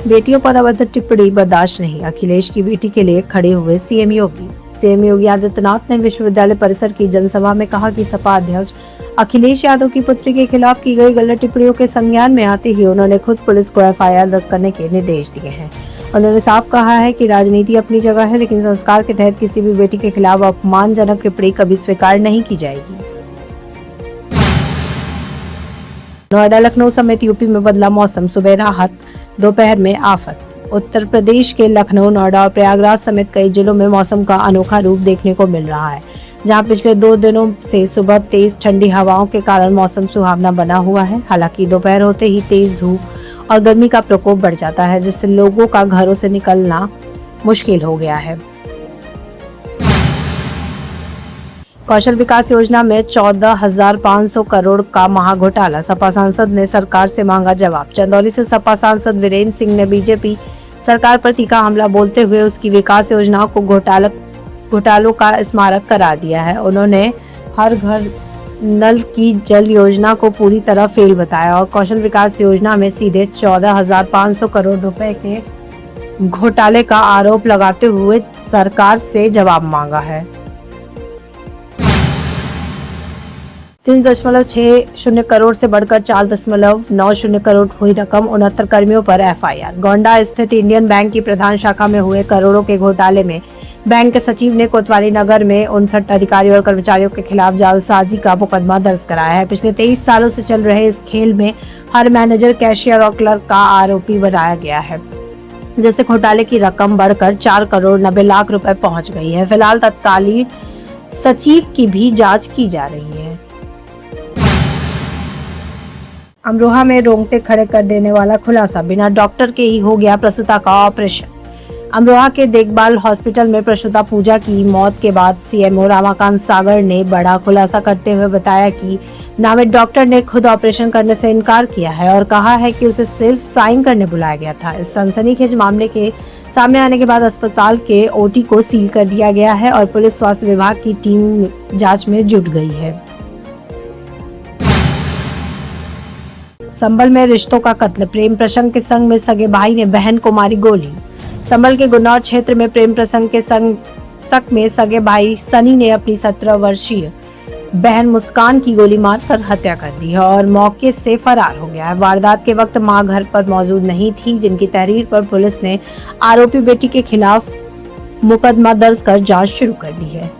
बेटियों पर अभद्र टिप्पणी बर्दाश्त नहीं, अखिलेश की बेटी के लिए खड़े हुए सीएम योगी। सीएम योगी आदित्यनाथ ने विश्वविद्यालय परिसर की जनसभा में कहा कि सपा अध्यक्ष अखिलेश यादव की पुत्री के खिलाफ की गई गलत टिप्पणियों के संज्ञान में आते ही उन्होंने खुद पुलिस को एफआईआर दर्ज करने के निर्देश दिए हैं। उन्होंने साफ कहा है कि राजनीति अपनी जगह है, लेकिन संस्कार के तहत किसी भी बेटी के खिलाफ अपमानजनक टिप्पणी कभी स्वीकार नहीं की जाएगी। नोएडा लखनऊ समेत यूपी में बदला मौसम, सुबह राहत, दोपहर में आफत। उत्तर प्रदेश के लखनऊ, नोएडा और प्रयागराज समेत कई जिलों में मौसम का अनोखा रूप देखने को मिल रहा है, जहां पिछले 2 दिनों से सुबह तेज ठंडी हवाओं के कारण मौसम सुहावना बना हुआ है। हालांकि दोपहर होते ही तेज धूप और गर्मी का प्रकोप बढ़ जाता है, जिससे लोगों का घरों से निकलना मुश्किल हो गया है। कौशल विकास योजना में 14,500 करोड़ का महाघोटाला, सपा सांसद ने सरकार से मांगा जवाब। चंदौली से सपा सांसद वीरेंद्र सिंह ने बीजेपी सरकार पर तीखा हमला बोलते हुए उसकी विकास योजनाओं को घोटालों का स्मारक करार दिया है। उन्होंने हर घर नल की जल योजना को पूरी तरह फेल बताया और कौशल विकास योजना में सीधे 14,500 करोड़ रुपए के घोटाले का आरोप लगाते हुए सरकार से जवाब मांगा है। 3.60 करोड़ से बढ़कर 4.90 करोड़ हुई रकम, 69 कर्मियों पर एफआईआर। गोंडा स्थित इंडियन बैंक की प्रधान शाखा में हुए करोड़ों के घोटाले में बैंक के सचिव ने कोतवाली नगर में 59 अधिकारियों और कर्मचारियों के खिलाफ जालसाजी का मुकदमा दर्ज कराया है। पिछले 23 सालों से चल रहे इस खेल में हर मैनेजर, कैशियर और क्लर्क का आरोपी बनाया गया है, जिससे घोटाले की रकम बढ़कर 4 करोड़ 90 लाख रुपए पहुंच गई है। फिलहाल तत्कालीन सचिव की भी जांच की जा रही है। अमरोहा में रोंगटे खड़े कर देने वाला खुलासा, बिना डॉक्टर के ही हो गया प्रसूता का ऑपरेशन। अमरोहा के देखभाल हॉस्पिटल में प्रसूता पूजा की मौत के बाद सीएमओ रमाकांत सागर ने बड़ा खुलासा करते हुए बताया कि नामित डॉक्टर ने खुद ऑपरेशन करने से इनकार किया है और कहा है कि उसे सिर्फ साइन करने बुलाया गया था। इस सनसनीखेज मामले के सामने आने के बाद अस्पताल के ओटी को सील कर दिया गया है और पुलिस स्वास्थ्य विभाग की टीम जाँच में जुट गई है। संभल में रिश्तों का कत्ल, प्रेम प्रसंग के संग में सगे भाई ने बहन को मारी गोली। संभल के गुन्नौर क्षेत्र में प्रेम प्रसंग के शक में सगे भाई सनी ने अपनी 17 वर्षीय बहन मुस्कान की गोली मारकर हत्या कर दी है और मौके से फरार हो गया है। वारदात के वक्त मां घर पर मौजूद नहीं थी, जिनकी तहरीर पर पुलिस ने आरोपी बेटी के खिलाफ मुकदमा दर्ज कर जांच शुरू कर दी है।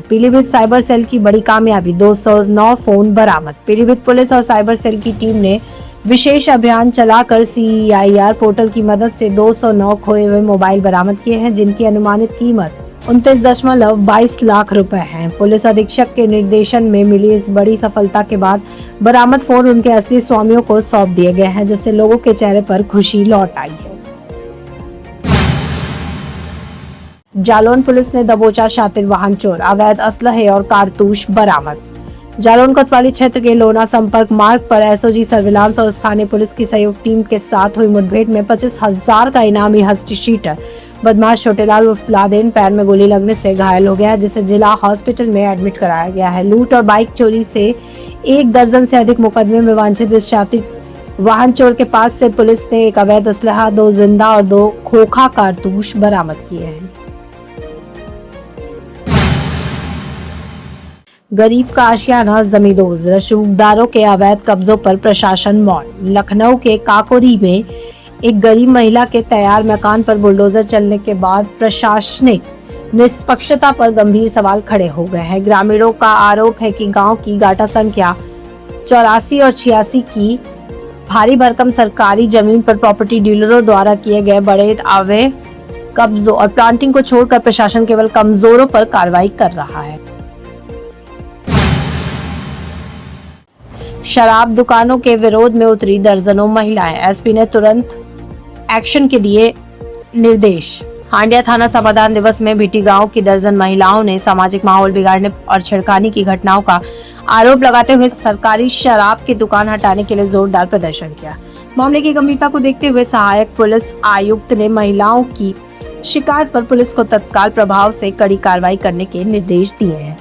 पीलीभीत साइबर सेल की बड़ी कामयाबी, 209 फोन बरामद। पीलीभीत पुलिस और साइबर सेल की टीम ने विशेष अभियान चलाकर CEIR पोर्टल की मदद से 209 खोए हुए मोबाइल बरामद किए हैं, जिनकी अनुमानित कीमत 29.22 लाख रुपए है। पुलिस अधीक्षक के निर्देशन में मिली इस बड़ी सफलता के बाद बरामद फोन उनके असली स्वामियों को सौंप दिए गए हैं, जिससे लोगों के चेहरे पर खुशी लौट आई है। जालौन पुलिस ने दबोचा शातिर वाहन चोर, अवैध असलहे और कारतूस बरामद। जालौन कोतवाली क्षेत्र के लोना संपर्क मार्ग पर एसओजी सर्विलांस और स्थानीय पुलिस की संयुक्त टीम के साथ हुई मुठभेड़ में 25,000 का इनामी हस्ती शीटर बदमाश छोटेलाल उर्फ लादेन पैर में गोली लगने से घायल हो गया, जिसे जिला हॉस्पिटल में एडमिट कराया गया है। लूट और बाइक चोरी से 1 दर्जन से अधिक मुकदमे में वांछित इस शातिर वाहन चोर के पास से पुलिस ने एक अवैध असलहा, 2 जिंदा और 2 खोखा कारतूस बरामद किए हैं। गरीब का आशियाना जमींदोज, रसूखदारों के अवैध कब्जों पर प्रशासन मौन। लखनऊ के काकोरी में एक गरीब महिला के तैयार मकान पर बुलडोजर चलने के बाद प्रशासनिक निष्पक्षता पर गंभीर सवाल खड़े हो गए हैं। ग्रामीणों का आरोप है कि गांव की गाटा संख्या 84 और 86 की भारी भरकम सरकारी जमीन पर प्रॉपर्टी डीलरों द्वारा किए गए बड़े अवैध कब्जों और प्लांटिंग को छोड़कर प्रशासन केवल कमजोरों पर कार्रवाई कर रहा है। शराब दुकानों के विरोध में उतरी दर्जनों महिलाएं, एसपी ने तुरंत एक्शन के दिए निर्देश। हांडिया थाना समाधान दिवस में भिटी गांव की दर्जन महिलाओं ने सामाजिक माहौल बिगाड़ने और छेड़खानी की घटनाओं का आरोप लगाते हुए सरकारी शराब की दुकान हटाने के लिए जोरदार प्रदर्शन किया। मामले की गंभीरता को देखते हुए सहायक पुलिस आयुक्त ने महिलाओं की शिकायत पर पुलिस को तत्काल प्रभाव से कड़ी कार्रवाई करने के निर्देश दिए हैं।